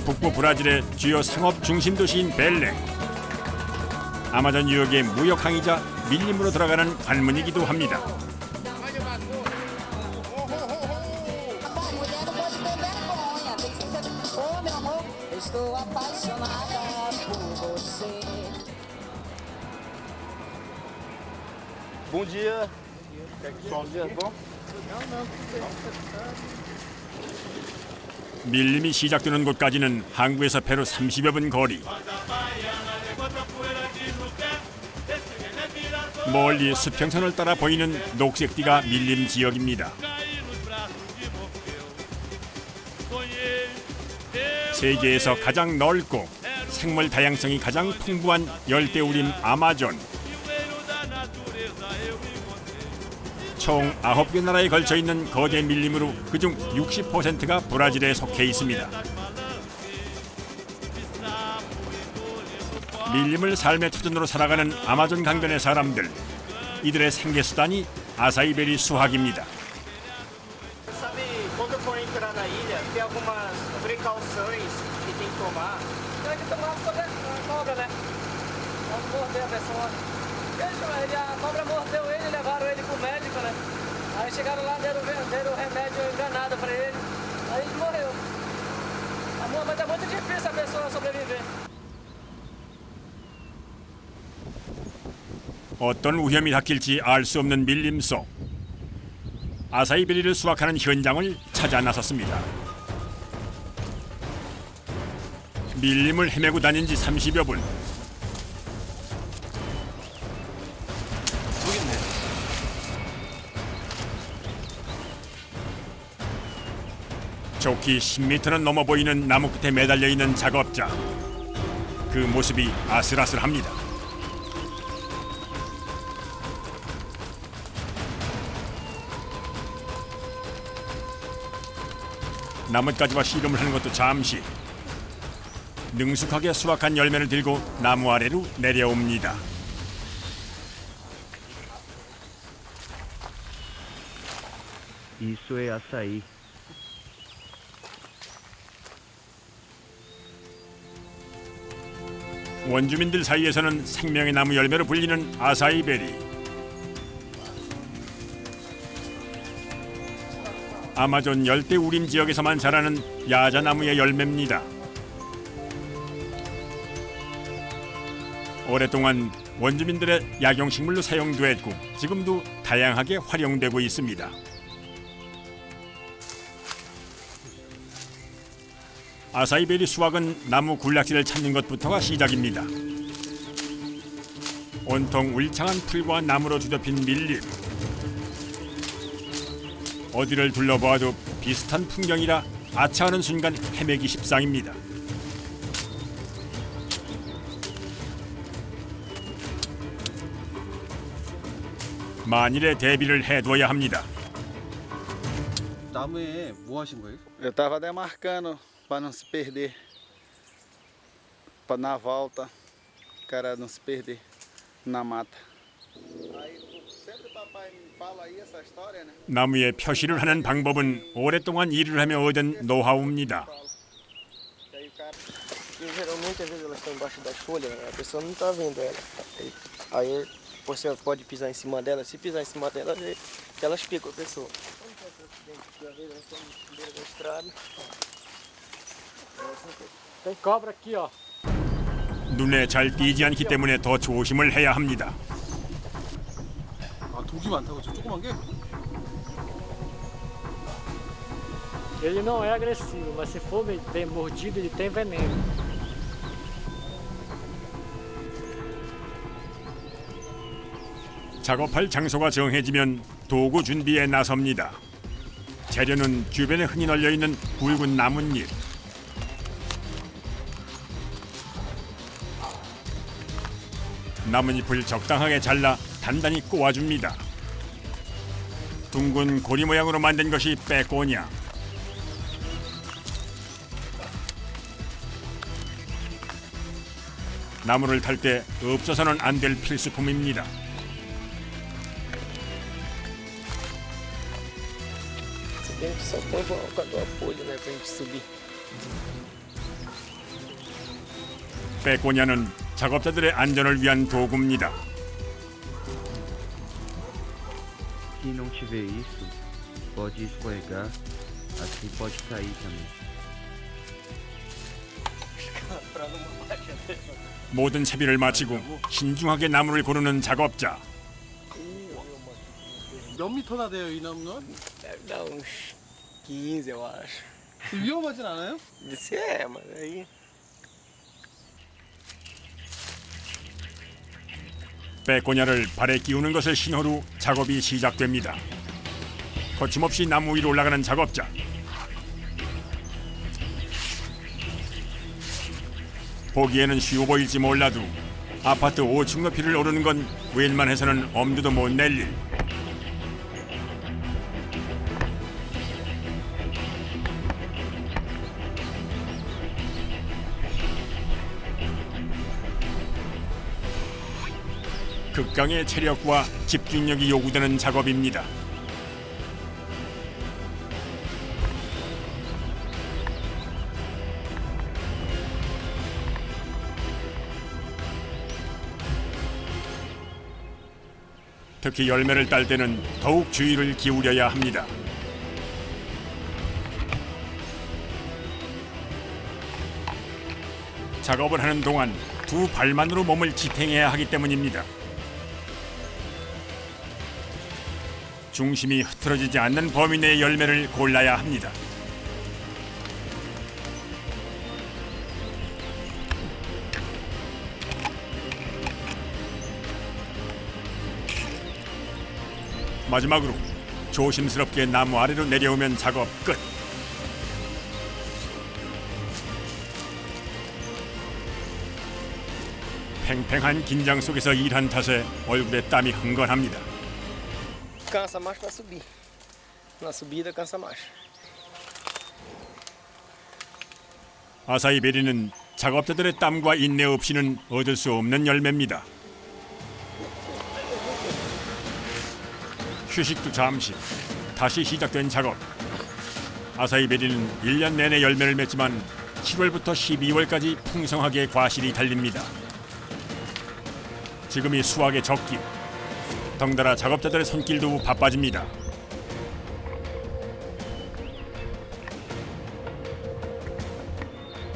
북부 브라질의 주요 상업 중심 도시인 벨렘. 아마존 유역의 무역 항이자 밀림으로 들어가는 관문이기도 합니다. Bom dia. Bom dia, bom? 밀림이 시작되는 곳까지는 항구에서 배로 30여 분 거리. 멀리 수평선을 따라 보이는 녹색띠가 밀림 지역입니다. 세계에서 가장 넓고 생물 다양성이 가장 풍부한 열대우림 아마존. 총 9개 나라에 걸쳐 있는 거대 밀림으로 그중 60%가 브라질에 속해 있습니다. 밀림을 삶의 터전으로 살아가는 아마존 강변의 사람들. 이들의 생계수단이 아사이베리 수확입니다. Sabe, quando for entrar na ilha, tem algumas precauções que tem que tomar. Tem que tomar sobre a cobra, né? Vamos morder a pessoa. A cobra mordeu ele, levaram ele pro médico, né? Aí chegaram lá, deram remédio enganado pra ele. Aí ele morreu. Mas é muito difícil a pessoa sobreviver. 어떤 위험이 닥칠지 알 수 없는 밀림 속. 아사이베리를 수확하는 현장을 찾아 나섰습니다. 밀림을 헤매고 다닌 지 30여 분. 좋기 10m는 넘어 보이는 나무 끝에 매달려 있는 작업자. 그 모습이 아슬아슬합니다. 나뭇가지와 씨름을 하는 것도 잠시. 능숙하게 수확한 열매를 들고 나무 아래로 내려옵니다. Isso é açaí. 원주민들 사이에서는 생명의 나무 열매로 불리는 아사이베리. 아마존 열대 우림 지역에서만 자라는 야자나무의 열매입니다. 오랫동안 원주민들의 약용식물로 사용되었고 지금도 다양하게 활용되고 있습니다. 아사이베리 수확은 나무 군락지를 찾는 것부터가 시작입니다. 온통 울창한 풀과 나무로 뒤덮인 밀림. 어디를 둘러보아도 비슷한 풍경이라 아차하는 순간 헤매기 십상입니다. 만일의 대비를 해둬야 합니다. 나무에 뭐 하신 거예요? Eu estava demarcando para não se perder, para na volta o cara não se perder na mata. Aí sempre o papai me fala aí essa história, né? 나무에 표시를 하는 방법은 오랫동안 일을 하며 얻은 노하우입니다. Aí o cara E geralmente, às vezes, elas estão embaixo das folhas, né? A pessoa não está vendo ela. Aí você pode pisar em cima dela. Se pisar em cima dela, elas picam a pessoa. Às vezes, elas estão na beira da estrada. Tem cobra aqui, ó. 눈에 잘 띄지 않기 때문에 더 조심을 해야 합니다. 아, 독이 많다고 저 조그만 게? Ele não é agressivo, mas se for bem mordido, ele tem veneno. 작업할 장소가 정해지면 도구 준비에 나섭니다. 재료는 주변에 흔히 널려 있는 굵은 나뭇잎. 나뭇잎을 적당하게 잘라 단단히 꼬아줍니다. 둥근 고리 모양으로 만든 것이 빼꼬냐. 나무를 탈 때 없어서는 안 될 필수품입니다. Se bem que só tem quando a folha, né, pra gente subir. 빼꼬냐는 작업자들의 안전을 위한 도구입니다. Se não tiver isso, pode escorregar, assim pode cair também. 모든 채비를 마치고 신중하게 나무를 고르는 작업자. 몇 미터나 돼요 이 나무는? Deve dar uns 15, eu acho. 위험하진 않아요? Disse é, mas aí. 빼꼬냐를 발에 끼우는 것을 신호로 작업이 시작됩니다. 거침없이 나무 위로 올라가는 작업자. 보기에는 쉬워 보일지 몰라도 아파트 5층 높이를 오르는 건 웬만해서는 엄두도 못 낼 일. 극강의 체력과 집중력이 요구되는 작업입니다. 특히 열매를 딸 때는 더욱 주의를 기울여야 합니다. 작업을 하는 동안 두 발만으로 몸을 지탱해야 하기 때문입니다. 중심이 흐트러지지 않는 범위 내의 열매를 골라야 합니다. 마지막으로 조심스럽게 나무 아래로 내려오면 작업 끝. 팽팽한 긴장 속에서 일한 탓에 얼굴에 땀이 흥건합니다. Cansa mais para subir. Na subida cansa mais. 아사히 베리는 작업자들의 땀과 인내 없이는 얻을 수 없는 열매입니다. 휴식도 잠시, 다시 시작된 작업. 아사히 베리는 1년 내내 열매를 맺지만 7월부터 12월까지 풍성하게 과실이 달립니다. 지금이 수확의 적기. 덩달아 작업자들의 손길도 바빠집니다.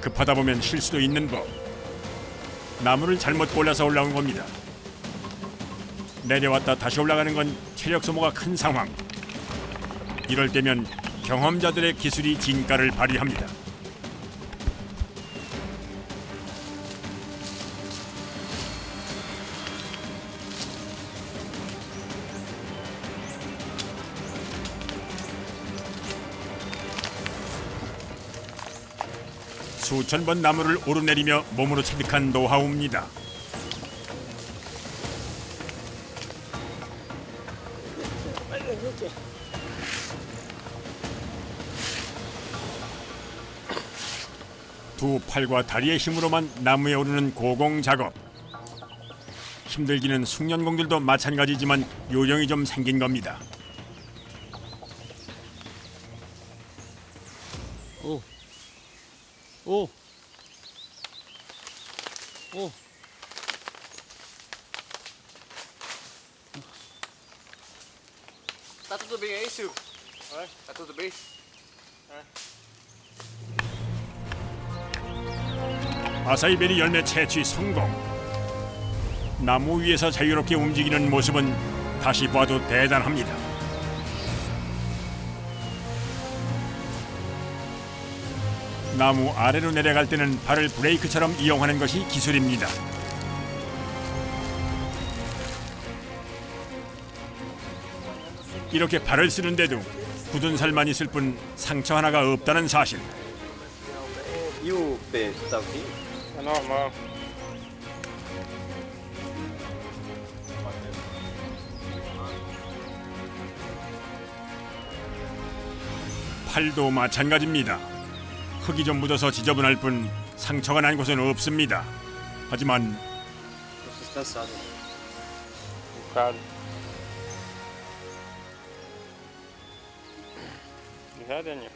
급하다 보면 실수도 있는 법. 나무를 잘못 골라서 올라온 겁니다. 내려왔다 다시 올라가는 건 체력 소모가 큰 상황. 이럴 때면 경험자들의 기술이 진가를 발휘합니다. 수천 번 나무를 오르내리며 몸으로 체득한 노하우입니다. 두 팔과 다리의 힘으로만 나무에 오르는 고공 작업. 힘들기는 숙련공들도 마찬가지지만 요령이 좀 생긴 겁니다. 오. Tá tudo bem aí, Silvio? Tá tudo bem? 아사이베리 열매 채취 성공. 나무 위에서 자유롭게 움직이는 모습은 다시 봐도 대단합니다. 나무 아래로 내려갈 때는 발을 브레이크처럼 이용하는 것이 기술입니다. 이렇게 발을 쓰는데도 굳은 살만 있을 뿐 상처 하나가 없다는 사실. E o pé, tá ok? É normal. 팔도 마찬가지입니다. 흙이 좀 묻어서 지저분할 뿐 상처가 난 곳은 없습니다. 하지만 Tô cansado. bocado. Já, Daniel?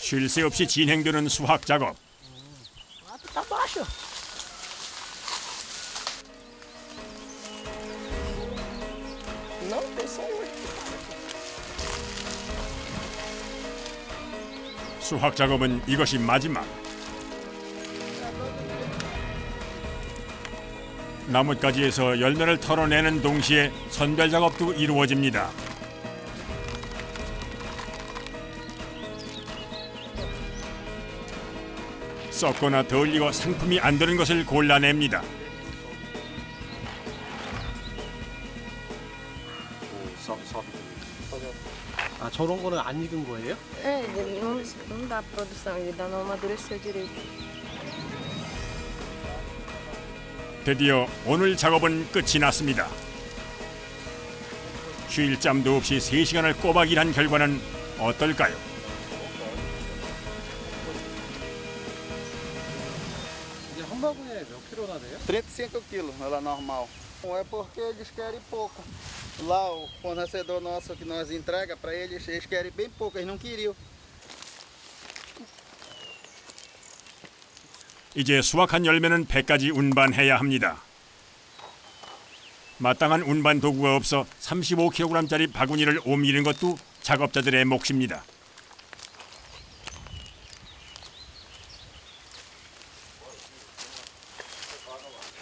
쉴 새 없이 진행되는 수확 작업. ó. Não, tem só um. 수확 작업은 이것이 마지막. 나뭇가지에서 열매를 털어내는 동시에 선별 작업도 이루어집니다. 썩거나 덜 익어 상품이 안 되는 것을 골라냅니다. 아 저런 거는 안 익은 거예요? É, ele não dá produção, ele ainda não amadureceu direito. 드디어 오늘 작업은 끝이 났습니다. 쉴 짬도 없이 3시간을 꼬박 일한 결과는 어떨까요? 이게 한 바구니에 몇 킬로나 돼요? 35 quilos, ela normal. Não é porque eles querem pouco. Lá o fornecedor nosso que nós entrega para eles, eles querem bem pouco, eles não queriam. 이제 수확한 열매는 배까지 운반해야 합니다. 마땅한 운반 도구가 없어 35kg짜리 바구니를 옮기는 것도 작업자들의 몫입니다.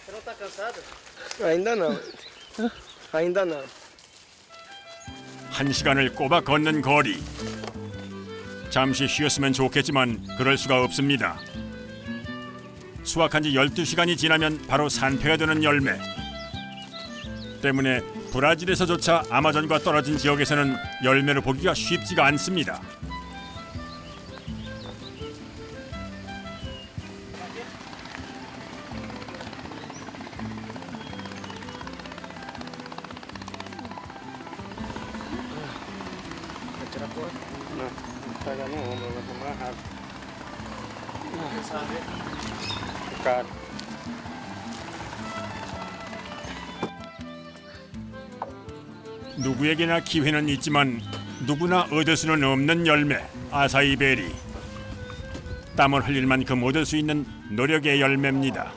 Você não tá cansado? Ainda não. Ainda não. 1시간을 꼬박 걷는 거리. 잠시 쉬었으면 좋겠지만 그럴 수가 없습니다. 수확한 지 12시간이 지나면 바로 산패가 되는 열매. 때문에 브라질에서조차 아마존과 떨어진 지역에서는 열매를 보기가 쉽지가 않습니다. Vai tirar a porta? Não, pega no ombro, vai tomar rápido. O caro. 누구에게나 기회는 있지만 누구나 얻을 수는 없는 열매, 아사이베리. 땀을 흘릴 만큼 얻을 수 있는 노력의 열매입니다.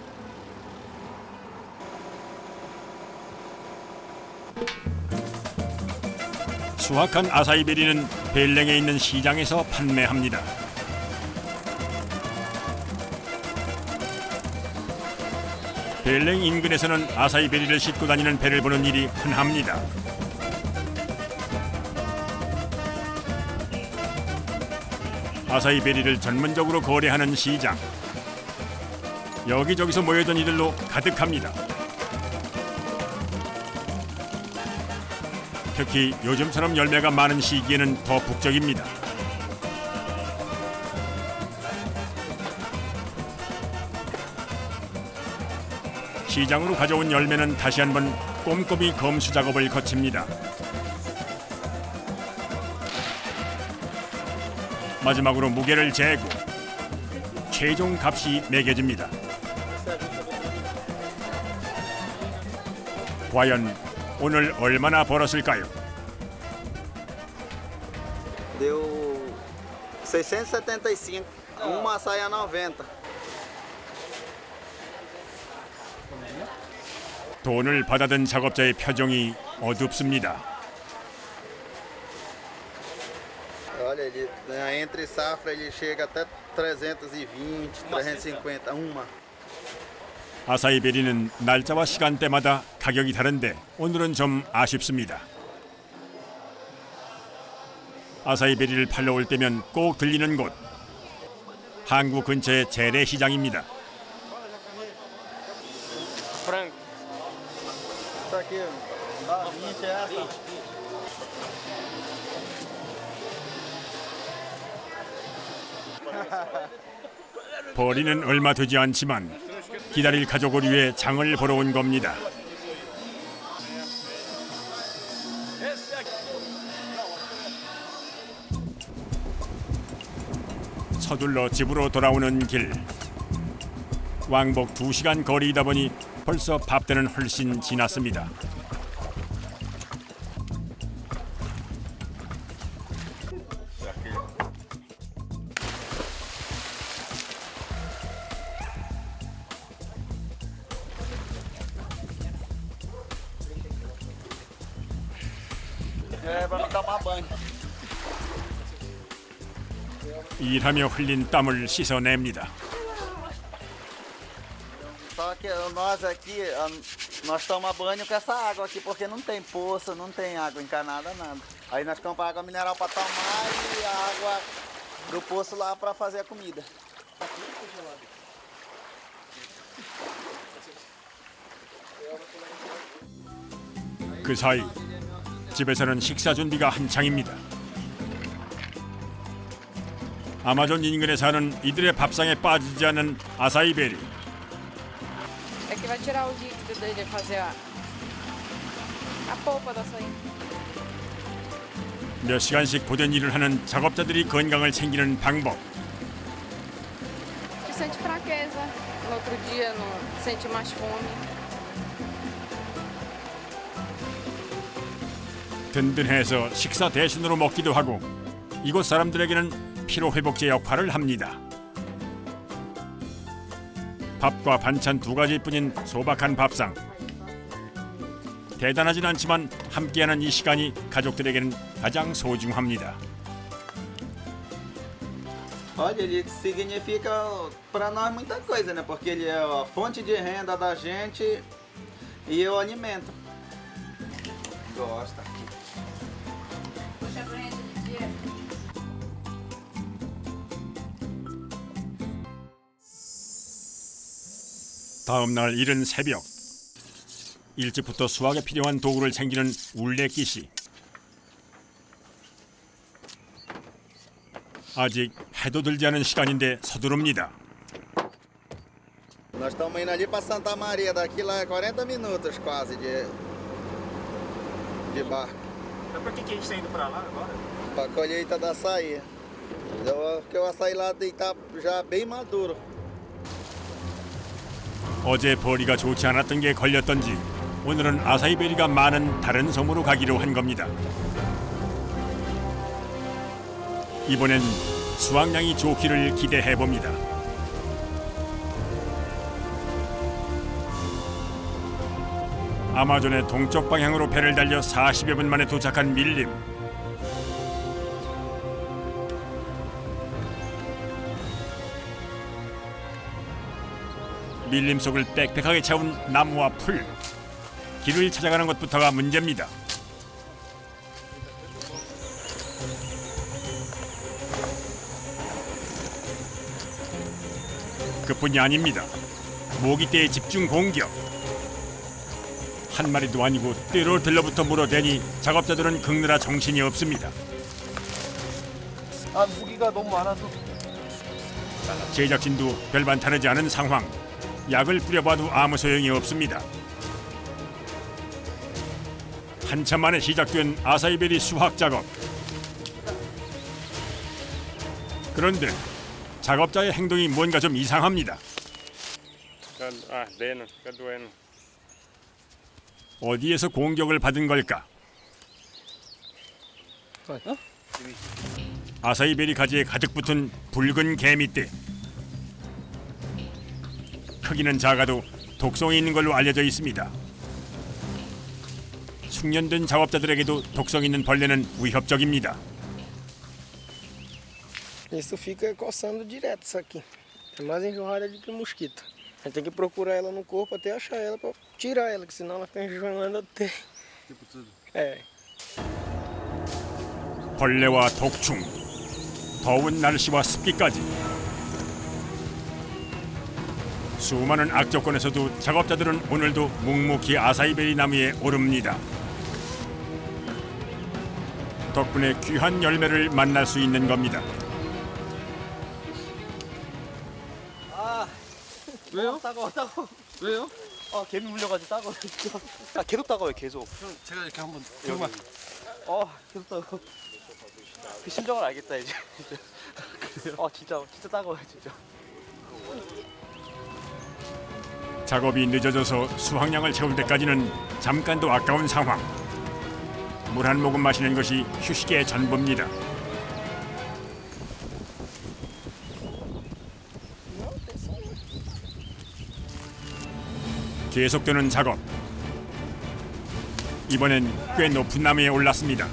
수확한 아사이베리는 벨랭에 있는 시장에서 판매합니다. 벨랭 인근에서는 아사이베리를 싣고 다니는 배를 보는 일이 흔합니다. 아사이베리를 전문적으로 거래하는 시장. 여기저기서 모여든 이들로 가득합니다. 특히 요즘처럼 열매가 많은 시기에는 더 북적입니다. 시장으로 가져온 열매는 다시 한번 꼼꼼히 검수 작업을 거칩니다. 마지막으로 무게를 재고 최종 값이 매겨집니다. 과연 오늘 얼마나 벌었을까요? Deu 675. Uma saia 90. 돈을 받아든 작업자의 표정이 어둡습니다. Olha, ele, entre safra ele chega até 320, 350, uma. 아사이베리는 날짜와 시간대마다 가격이 다른데 오늘은 좀 아쉽습니다. 아사이베리를 팔러 올 때면 꼭 들리는 곳. 한국 근처의 재래시장입니다. Frango. Isso aqui, dá 20 essa. 벌이는 얼마 되지 않지만 기다릴 가족을 위해 장을 보러 온 겁니다. 서둘러 집으로 돌아오는 길. 왕복 2시간 거리이다 보니 벌써 밥때는 훨씬 지났습니다. É pra me tomar banho. 일하며 흘린 땀을 씻어냅니다. Só que nós aqui, nós tomamos banho com essa água aqui, porque não tem poço, não tem água encanada, nada. Aí nós compramos água mineral para tomar e a água do poço lá para fazer a comida. 그 사이 집에서는 식사 준비가 한창입니다. 아마존 인근에 사는 이들의 밥상에 빠지지 않는 아사이베리. É que vai tirar o líquido dele e fazer a polpa da açaí. 몇 시간씩 고된 일을 하는 작업자들이 건강을 챙기는 방법. Tu sente fraqueza, no outro dia não sente mais fome. 든든해서 식사 대신으로 먹기도 하고 이곳 사람들에게는 피로회복제 역할을 합니다. 밥과 반찬 두 가지뿐인 소박한 밥상. 대단하진 않지만 함께하는 이 시간이 가족들에게는 가장 소중합니다. Olha, ele significa para nós muita coisa, né? Porque ele é a fonte de renda da gente e o alimento. Gosta. 다음 날 이른 새벽. 일찍부터 수확에 필요한 도구를 챙기는 울레끼 씨. 아직 해도 들지 않은 시간인데 서두릅니다. Nós estamos indo ali para Santa Maria, daqui lá é 40 minutos quase de barco. Mas por que a gente está indo para lá agora? Para a colheita da açaí. Porque o açaí lá está já bem maduro. 어제 벌이가 좋지 않았던 게 걸렸던지 오늘은 아사이베리가 많은 다른 섬으로 가기로 한 겁니다. 이번엔 수확량이 좋기를 기대해 봅니다. 아마존의 동쪽 방향으로 배를 달려 40여 분 만에 도착한 밀림. 밀림 속을 빽빽하게 채운 나무와 풀. 길을 찾아가는 것부터가 문제입니다. 그뿐이 아닙니다. 모기떼의 집중 공격. 한 마리도 아니고 떼로 들러붙어 물어대니 작업자들은 긁느라 정신이 없습니다. 아, 무기가 너무 많아서. 제작진도 별반 다르지 않은 상황. 약을 뿌려봐도 아무 소용이 없습니다. 한참 만에 시작된 아사이베리 수확 작업. 그런데 작업자의 행동이 뭔가 좀 이상합니다. Ardendo, fica doendo. 어디에서 공격을 받은 걸까? 아사이베리 가지에 가득 붙은 붉은 개미떼. 크기는 작아도 독성이 있는 걸로 알려져 있습니다. 숙련된 작업자들에게도 독성 있는 벌레는 위협적입니다. Isso fica coçando direto isso aqui. É mais enjoada do que mosquito. A gente tem que procurar ela no corpo até achar ela para tirar ela, que senão ela fica enjoando até. É. 벌레와 독충, 더운 날씨와 습기까지. 수많은 악조건에서도 작업자들은 오늘도 묵묵히 아사이베리 나무에 오릅니다. 덕분에 귀한 열매를 만날 수 있는 겁니다. 왜요? 따가워. 왜요? 개미 물려가지고 따가워. 계속 따가워요, 계속. 제가 이렇게 한번 정말. 계속 따가워. 그 심정을 알겠다, 이제. 진짜 따가워요, 진짜. 작업이 늦어져서 수확량을 채울 때까지는 잠깐도 아까운 상황. 물 한 모금 마시는 것이 휴식의 전부입니다. 계속되는 작업. 이번엔 꽤 높은 나무에 올랐습니다.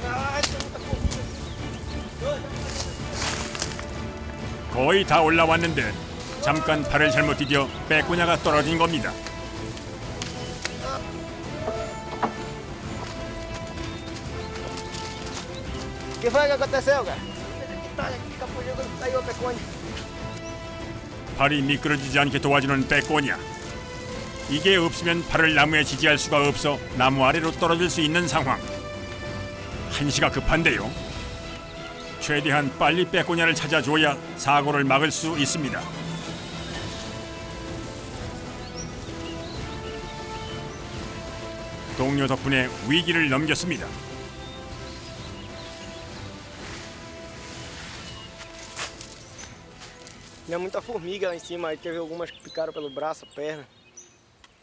거의 다 올라왔는데 잠깐 발을 잘못 디뎌 빼꼬냐가 떨어진 겁니다. O que foi que aconteceu, cara? Caiu a peconha. 발이 미끄러지지 않게 도와주는 빼꼬냐. 이게 없으면 발을 나무에 지지할 수가 없어 나무 아래로 떨어질 수 있는 상황. 한시가 급한데요. 최대한 빨리 빼꼬냐를 찾아줘야 사고를 막을 수 있습니다. 동료 덕분에 위기를 넘겼습니다. Tinha muita formiga lá em cima, aí teve algumas que picaram pelo braço, a perna.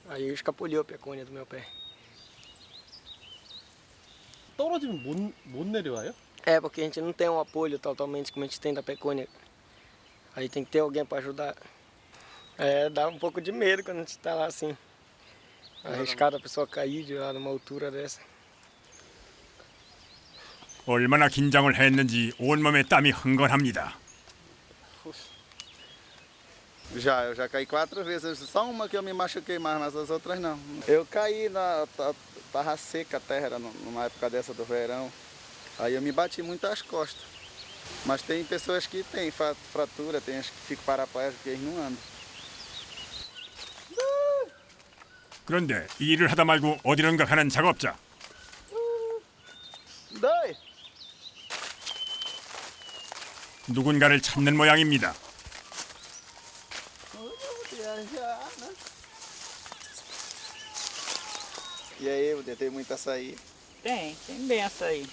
Aí escapuliu a pecônia do meu pé. 떨어지면 못 내려와요? É, porque a gente não tem um apoio totalmente como a gente tem da pecônia. Aí tem que ter alguém para ajudar. É, dá um pouco de medo quando a gente tá lá assim. Arriscado a pessoa cair de lá numa altura dessa. 얼마나 긴장을 했는지 온몸에 땀이 흥건합니다. Eu já caí 4 vezes. Só uma que eu me machuquei mais, mas as outras não. Eu caí, tava seca a terra, era numa época dessa do verão. Aí eu me bati muito as costas. Mas tem pessoas que têm fratura, tem as que ficam paraplégicas porque eles não andam. 그런데 일을 하다 말고 어디론가 가는 작업자. Doi! 누군가를 찾는 모양입니다. E aí, Ude, tem muito açaí. Tem bem açaí.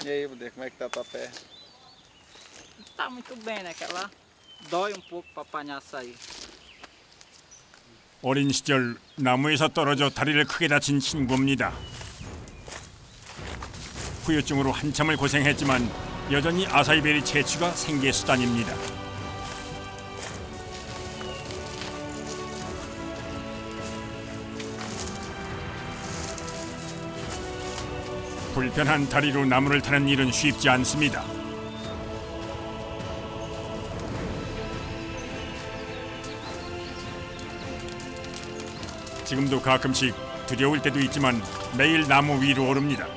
E aí, Ude, como é que tá a tua perna? Tá muito bem, né? Que ela dói um pouco para apanhar açaí. 어린 시절 나무에서 떨어져 다리를 크게 다친 친구입니다. 후유증으로 한참을 고생했지만 여전히 아사이베리 채취가 생계 수단입니다. 불편한 다리로 나무를 타는 일은 쉽지 않습니다. 지금도 가끔씩 두려울 때도 있지만 매일 나무 위로 오릅니다.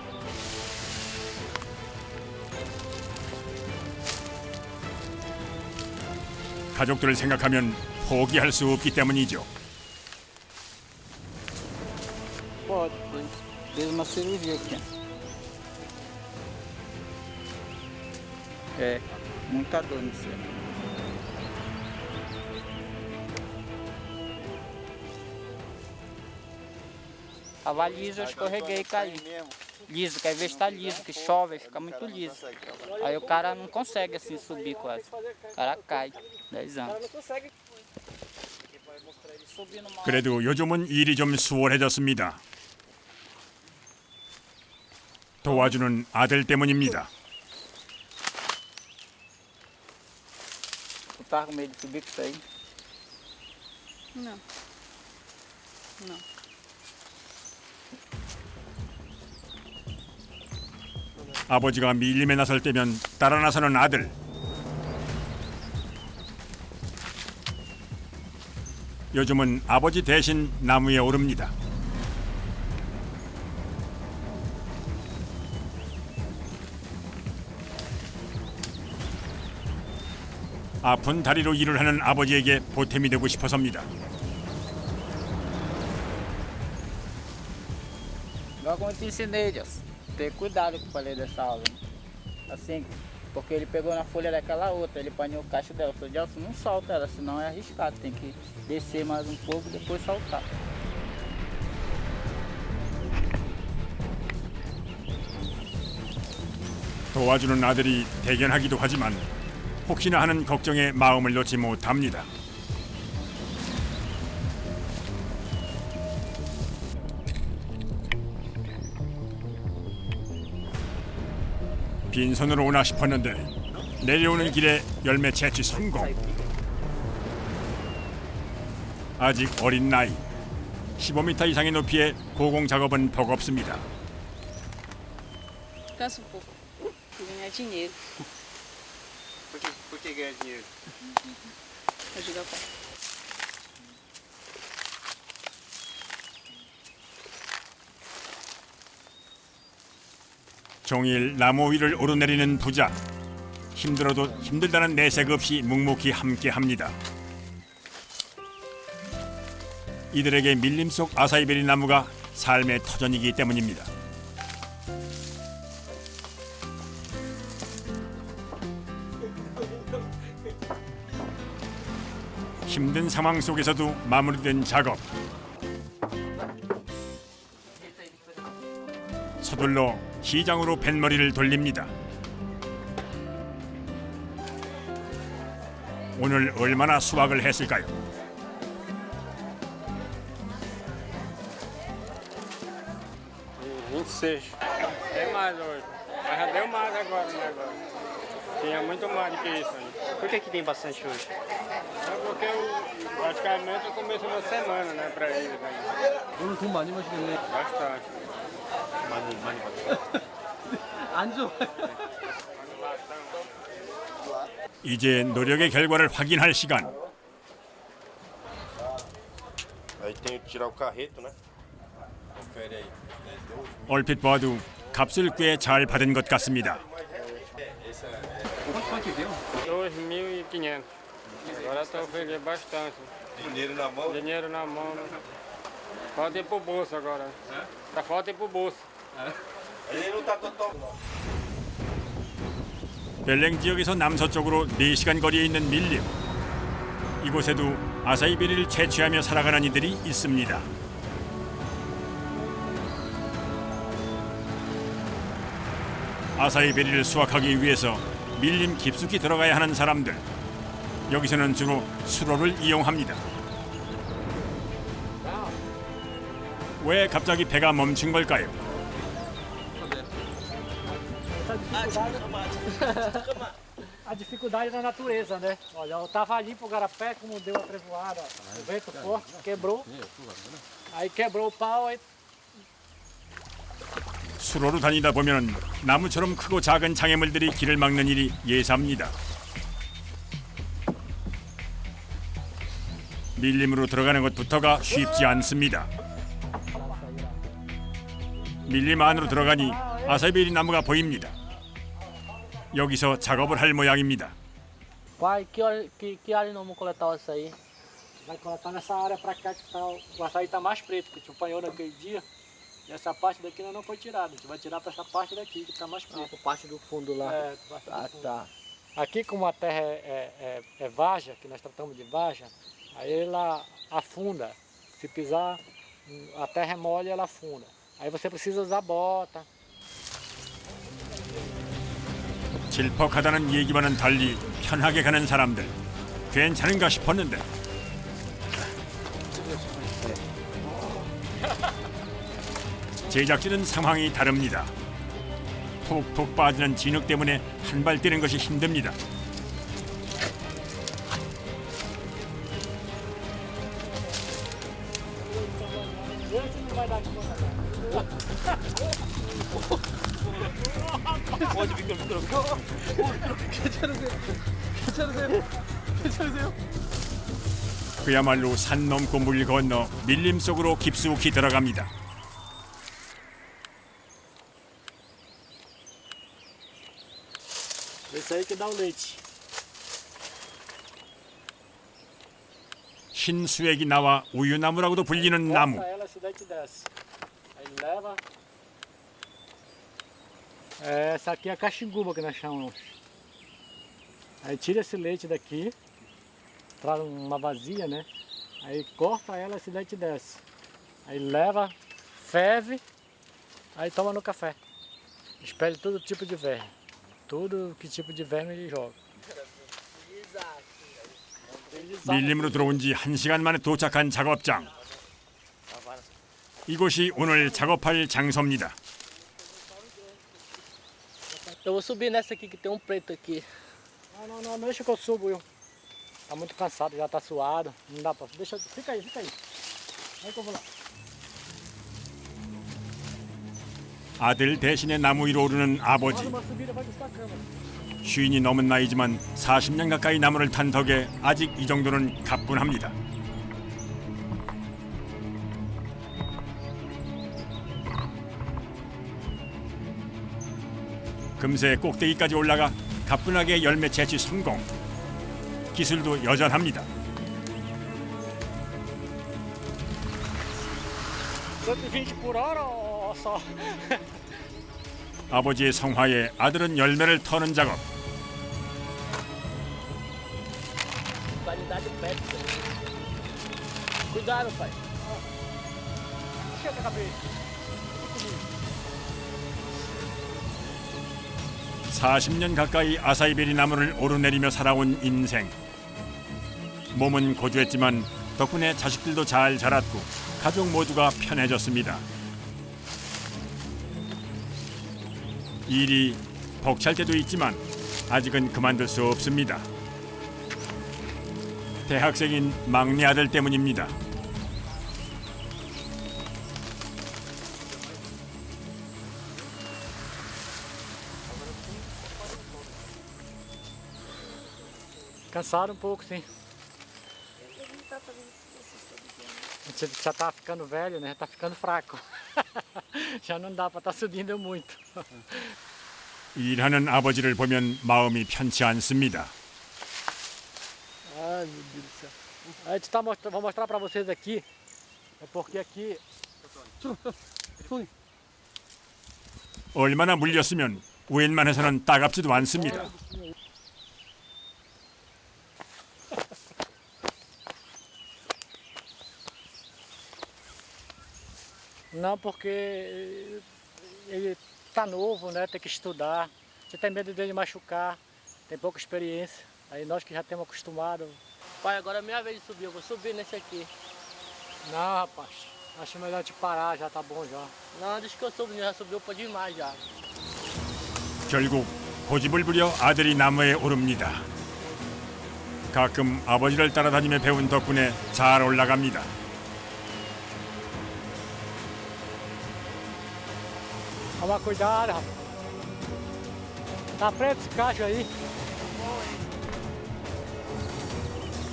가족들을 생각하면 포기할 수 없기 때문이죠. Pode, fez uma cirurgia aqui. É, muita dor nisso aí. Tava liso, eu escorreguei e caí. Liso, que às vezes tá liso, que chove, fica muito liso. Aí o cara não consegue assim subir quase. O cara cai. 10 anos. 그래도 요즘은 일이 좀 수월해졌습니다. 도와주는 아들 때문입니다. Tu tava com medo de subir com isso aí? Não. Não. 아버지가 밀림에 나설 때면 따라 나서는 아들. 요즘은 아버지 대신 나무에 오릅니다. 아픈 다리로 일을 하는 아버지에게 보탬이 되고 싶어서입니다. Igual como eu te ensinei, Deus. Ter cuidado que eu falei dessa aula. Assim, porque ele pegou na folha daquela outra, ele apanhou o cacho dela. Eu falei, Gelson, não solta ela, senão é arriscado. Tem que descer mais um pouco e depois soltar. 도와주는 아들이 대견하기도 하지만 혹시나 하는 걱정에 마음을 놓지 못합니다. 빈손으로 오나 싶었는데 내려오는 길에 열매 채취 성공. 아직 어린 나이 15m 이상의 높이의 고공 작업은 버겁습니다. Cansa um pouco. Ganhar dinheiro. Por que ganha dinheiro? Ajuda o pai. 종일 나무 위를 오르내리는 부자. 힘들어도 힘들다는 내색 없이 묵묵히 함께합니다. 이들에게 밀림 속 아사이베리 나무가 삶의 터전이기 때문입니다. 힘든 상황 속에서도 마무리된 작업. 서둘러 시장으로 뱃머리를 돌립니다. 오늘 얼마나 수확을 했을까요? 26. Tem mais hoje. Mas já deu mais agora o negócio. Tinha muito mais do que isso aí. Por que tem bastante hoje? É porque praticamente eu comecei uma semana, né, pra ele. Né? 오늘 돈 많이 버시겠네. Bastante. 많이 받았어요. 안 좋아요. 이제 노력의 결과를 확인할 시간. Aí tem que tirar o carreto, né? Confere aí. 얼핏 봐도 값을 꽤 잘 받은 것 같습니다. quanto deu? 2.500. Agora estou oferecendo bastante. Dinheiro na mão. Dinheiro na mão. Né? Falta ir pro bolso agora. Tá falta ir pro bolso. Ele não tá total. 벨랭 지역에서 남서쪽으로 4시간 거리에 있는 밀림. 이곳에도 아사이베리를 채취하며 살아가는 이들이 있습니다. 아사이베리를 수확하기 위해서 밀림 깊숙이 들어가야 하는 사람들. 여기서는 주로 수로를 이용합니다. 왜 갑자기 배가 멈춘 걸까요? A dificuldade da natureza, né? Olha, eu tava ali pro garapé, como deu a trevoada, o vento forte, quebrou. Aí quebrou o pau, aí 수로로 다니다 보면 나무처럼 크고 작은 장애물들이 길을 막는 일이 예사입니다. 밀림으로 들어가는 것부터가 쉽지 않습니다. 밀림 안으로 들어가니 아사이베리 나무가 보입니다. 여기서 작업을 할 모양입니다. Pai, que alho nós vamos coletar o açaí? Vai coletar nessa área pra cá que tá, o açaí tá mais preto, que a gente apanhou naquele dia. E essa parte daqui não foi tirada, a gente vai tirar pra essa parte daqui que tá mais preta. Por parte do fundo lá. É, parte do fundo. Tá. Aqui como a terra é varja, que nós tratamos de varja, aí ela afunda. Se pisar, a terra é mole e ela afunda. Aí você precisa usar bota. 질퍽하다는 얘기와는 달리 편하게 가는 사람들. 괜찮은가 싶었는데 제작진은 상황이 다릅니다. 푹푹 빠지는 진흙 때문에 한 발 뛰는 것이 힘듭니다. 괜찮으세요? 그야말로 산 넘고 물 건너 밀림 속으로 깊숙이 들어갑니다. Esse aí que dá o leite. 흰 수액이 나와 우유나무라고도 불리는 나무. Corta ela, esse daí te desce. Aí leva. Essa aqui é a caxinguba que nós chamamos. Aí tira esse leite daqui, traz uma vasilha, né? Aí corta ela, esse daí te desce. Aí leva, ferve, aí toma no café. Espelha todo tipo de verme. Tudo que tipo de verme ele joga. 밀림으로 들어온 지 1시간 만에 도착한 작업장. 이곳이 오늘 작업할 장소입니다. Eu vou subir nessa aqui que tem um preto aqui. Não, deixa que eu subo eu. Tá muito cansado, já tá suado. Não dá pra. Deixa, fica aí. Aí que eu vou lá. 아들 대신에 나무 위로 오르는 아버지. Faz uma subida, vai com sua câmera. 쉰이 넘은 나이지만 40년 가까이 나무를 탄 덕에 아직 이 정도는 가뿐합니다. 금세 꼭대기까지 올라가 가뿐하게 열매 채취 성공. 기술도 여전합니다. 아버지의 성화에 아들은 열매를 터는 작업. Qualidade pet. Cuidado, pai. Chega a cabeça. 40년 가까이 아사이베리 나무를 오르내리며 살아온 인생. 몸은 고주했지만 덕분에 자식들도 잘 자랐고 가족 모두가 편해졌습니다. 일이 벅찰 때도 있지만 아직은 그만둘 수 없습니다. 대학생인 막내 아들 때문입니다. Cansado pouco, sim. A gente já tá ficando velho, né? Tá ficando fraco. Já não dá para estar subindo muito. 일하는 아버지를 보면 마음이 편치 않습니다. Ai, meu Deus do céu. A gente tá vou mostrar para vocês aqui. É porque aqui 얼마나 물렸으면 웬만해서는 따갑지도 않습니다. não, porque ele tá novo, né? Tem que estudar. Você tem medo dele machucar, tem pouca experiência. Aí nós que já temos acostumado. Pai, agora é minha vez de subir, eu vou subir nesse aqui. Não, rapaz, acho melhor te parar, já tá bom já. Não, deixa que eu subo, já subiu pra demais já. 결국 고집을 부려 아들이 나무에 오릅니다. 가끔 아버지를 따라다니며 배운 덕분에 잘 올라갑니다. Toma cuidado, rapaz. Tá preto esse cacho aí.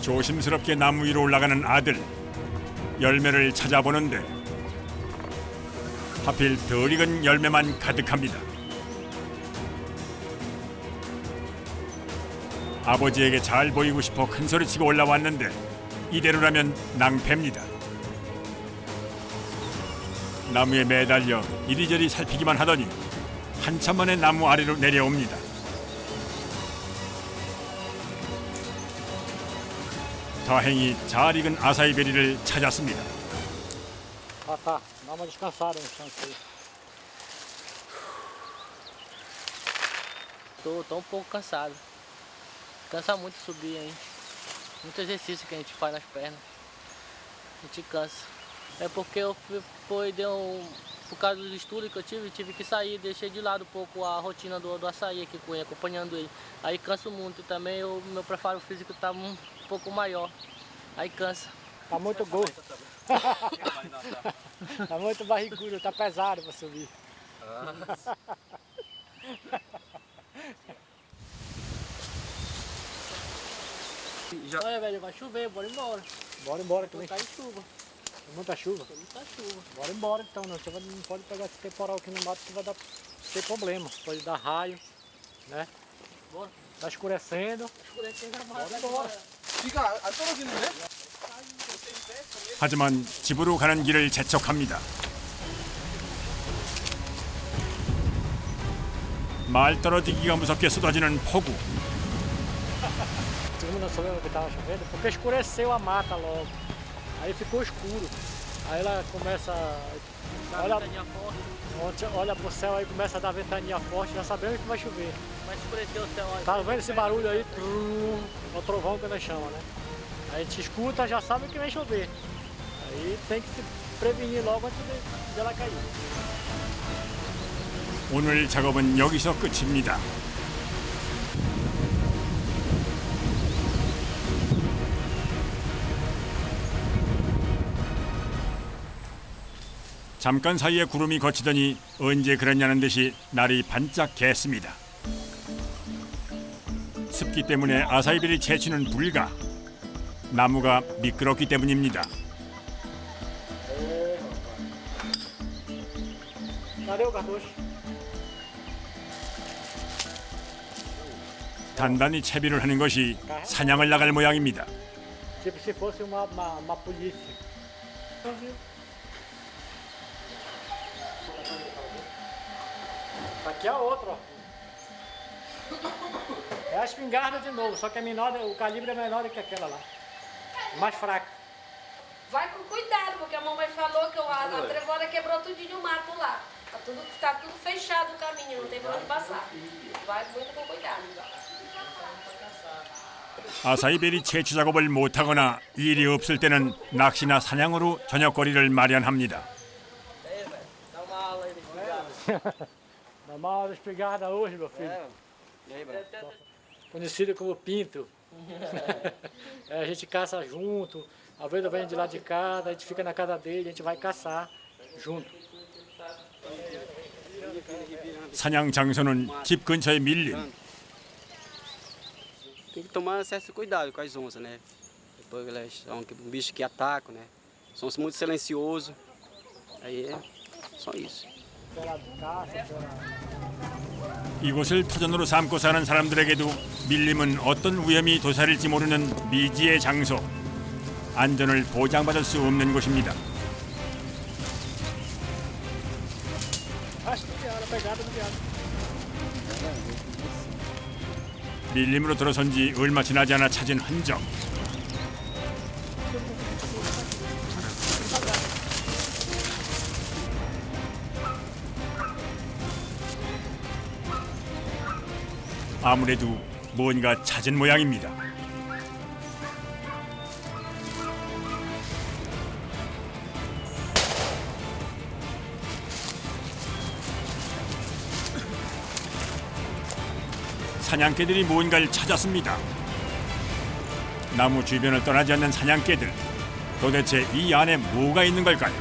조심스럽게 나무 위로 올라가는 아들. 열매를 찾아보는데 하필 덜 익은 열매만 가득합니다. 아버지에게 잘 보이고 싶어 큰소리치고 올라왔는데 이대로라면 낭패입니다. 나무에 매달려 이리저리 살피기만 하더니 한참 만에 나무 아래로 내려옵니다. 다행히 잘 익은 아사이베리를 찾았습니다. Ah, tá. Dá uma descansada no chão aí. Tô um pouco cansado. Cansa muito subir, hein? Muito exercício que a gente faz nas pernas. A gente cansa. É porque por causa dos estudos que eu tive que sair, deixei de lado um pouco a rotina do açaí aqui com ele, acompanhando ele. Aí canso muito também, meu preparo físico tá um pouco maior. Aí cansa. Tá muito gordo. Tá muito barrigudo, tá pesado pra subir. Olha, velho, vai chover, bora embora. Bora embora também. Tá em chuva. Tem muita chuva. Tem muita chuva. Bora embora então, não. Você não pode pegar esse temporal aqui no mato que vai ter problema. Pode dar raio, né? Bora. Tá escurecendo. Escurecendo Bora embora. 비가 안 떨어지는데? 하지만 집으로 가는 길을 재촉합니다. 말 떨어지기가 무섭게 쏟아지는 폭우. Segundo não soube que tava chovendo, porque escureceu a mata logo. Aí ficou escuro. Aí ela começa. Olha pro céu aí, começa a dar ventania forte, já sabemos que vai chover. Vai escurecer o céu. Tá vendo esse barulho aí? É o trovão que nós chamamos, né? Aí a gente escuta, já sabe que vai chover. Aí tem que se prevenir logo antes de ela cair. 오늘 작업은 여기서 끝입니다. 잠깐 사이에 구름이 걷히더니 언제 그랬냐는 듯이 날이 반짝 갰습니다. 습기 때문에 아사이베리 채취는 불가. 나무가 미끄럽기 때문입니다. Cadê o cartucho? 단단히 채비를 하는 것이 사냥을 나갈 모양입니다. Tipo se fosse uma polícia. Aqui é a outra, ó. É a espingarda de novo, só que é menor, o calibre é menor do que aquela lá. Mais fraca. Vai com cuidado, porque a mamãe falou que a trevona quebrou tudinho o mato lá. Tá tudo fechado o caminho, não tem pra onde passar. Vai muito com cuidado. 아사이베리 채취 작업을 못하거나 일이 없을 때는 낚시나 사냥으로 저녁거리를 마련합니다. Dá uma aula de espingarda hoje, meu filho. Conhecido como pinto. A gente caça junto. A vez vem de lá de casa, a gente fica na casa dele, a gente vai caçar junto. 사냥 장소는 집 근처의 밀림. Tem que tomar certo cuidado com as onças, né? Depois elas são um bicho que atacam, né? São muito silenciosos. Aí é só isso. 이곳을 터전으로 삼고 사는 사람들에게도 밀림은 어떤 위험이 도사릴지 모르는 미지의 장소. 안전을 보장받을 수 없는 곳입니다. 밀림으로 들어선 지 얼마 지나지 않아 찾은 흔적. 아무래도 뭔가 찾은 모양입니다. 사냥개들이 뭔가를 찾았습니다. 나무 주변을 떠나지 않는 사냥개들. 도대체 이 안에 뭐가 있는 걸까요?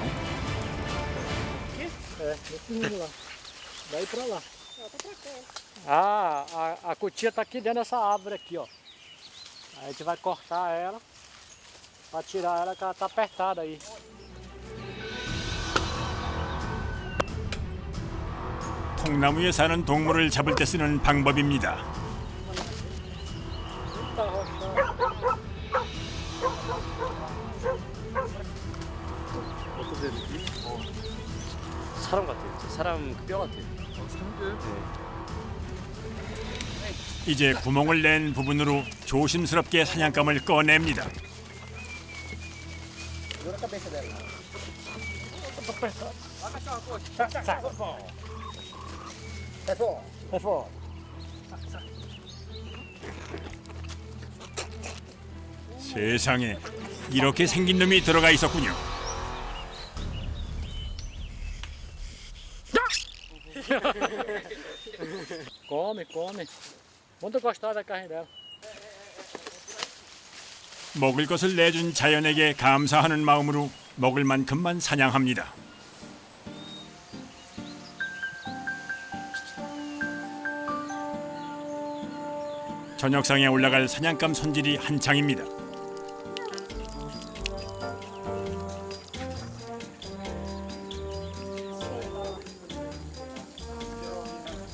É, esse menino lá. Daí pra lá. A cutia tá aqui dentro dessa árvore aqui, ó. Aí a gente vai cortar ela pra tirar ela, que ela tá apertada aí. 통나무에 사는 동물을 잡을 때 쓰는 방법입니다. 사람 같아요. 사람 뼈 같아요. 사람들? 이제 구멍을 낸 부분으로 조심스럽게 사냥감을 꺼냅니다. 세상에 이렇게 생긴 놈이 들어가 있었군요. Come, come. Muito gostar da carne dela. 먹을 것을 내준 자연에게 감사하는 마음으로 먹을 만큼만 사냥합니다. 저녁상에 올라갈 사냥감 손질이 한창입니다.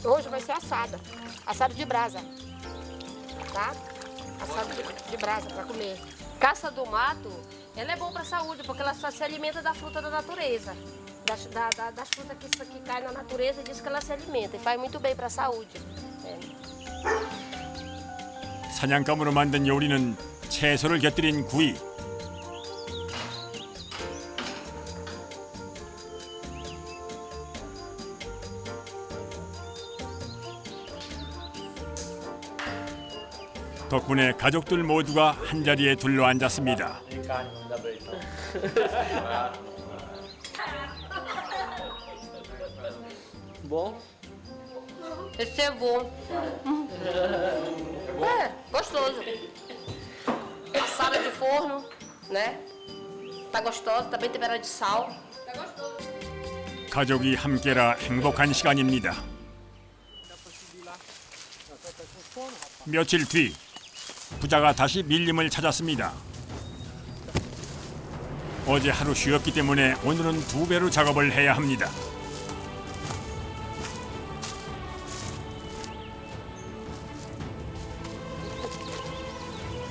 Hoje vai ser assada. Assado de brasa. Tá? Assado de brasa para comer. Caça do mato, ela é boa para a saúde, porque ela só se alimenta da fruta da natureza. Das frutas que caem na natureza, diz que ela se alimenta. E faz muito bem para a saúde. 사냥감으로 만든 요리는 채소를 곁들인 구이. 덕분에 가족들 모두가 한자리에 둘러앉았습니다. Bom? Esse é bom. É, gostoso. Assada de forno, né? Tá gostoso, tá bem temperada de sal. Tá gostoso. 가족이 함께라 행복한 시간입니다. 며칠 뒤 부자가 다시 밀림을 찾았습니다. 어제 하루 쉬었기 때문에 오늘은 2배로 작업을 해야 합니다.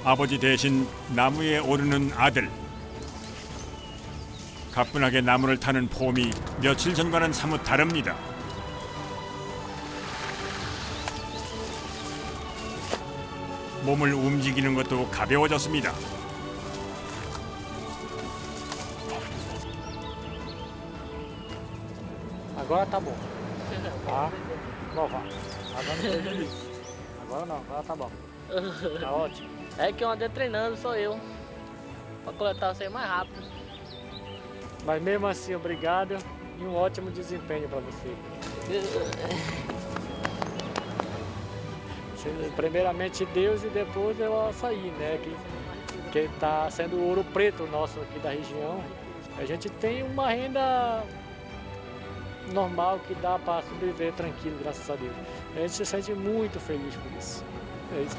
아버지 대신 나무에 오르는 아들. 가뿐하게 나무를 타는 폼이 며칠 전과는 사뭇 다릅니다. 몸을 움직이는 것도 가벼워졌습니다. Agora tá bom. Tá? Bom, vá. Agora não seja isso. Agora não, agora tá bom. Tá ótimo. É que eu andei treinando, sou eu. Pra coletar você mais rápido. Mas mesmo assim, obrigado e um ótimo desempenho para você. Primeiramente Deus e depois é o açaí, né? Que está sendo o ouro preto nosso aqui da região. A gente tem uma renda normal que dá para sobreviver tranquilo, graças a Deus. A gente se sente muito feliz por isso. É isso.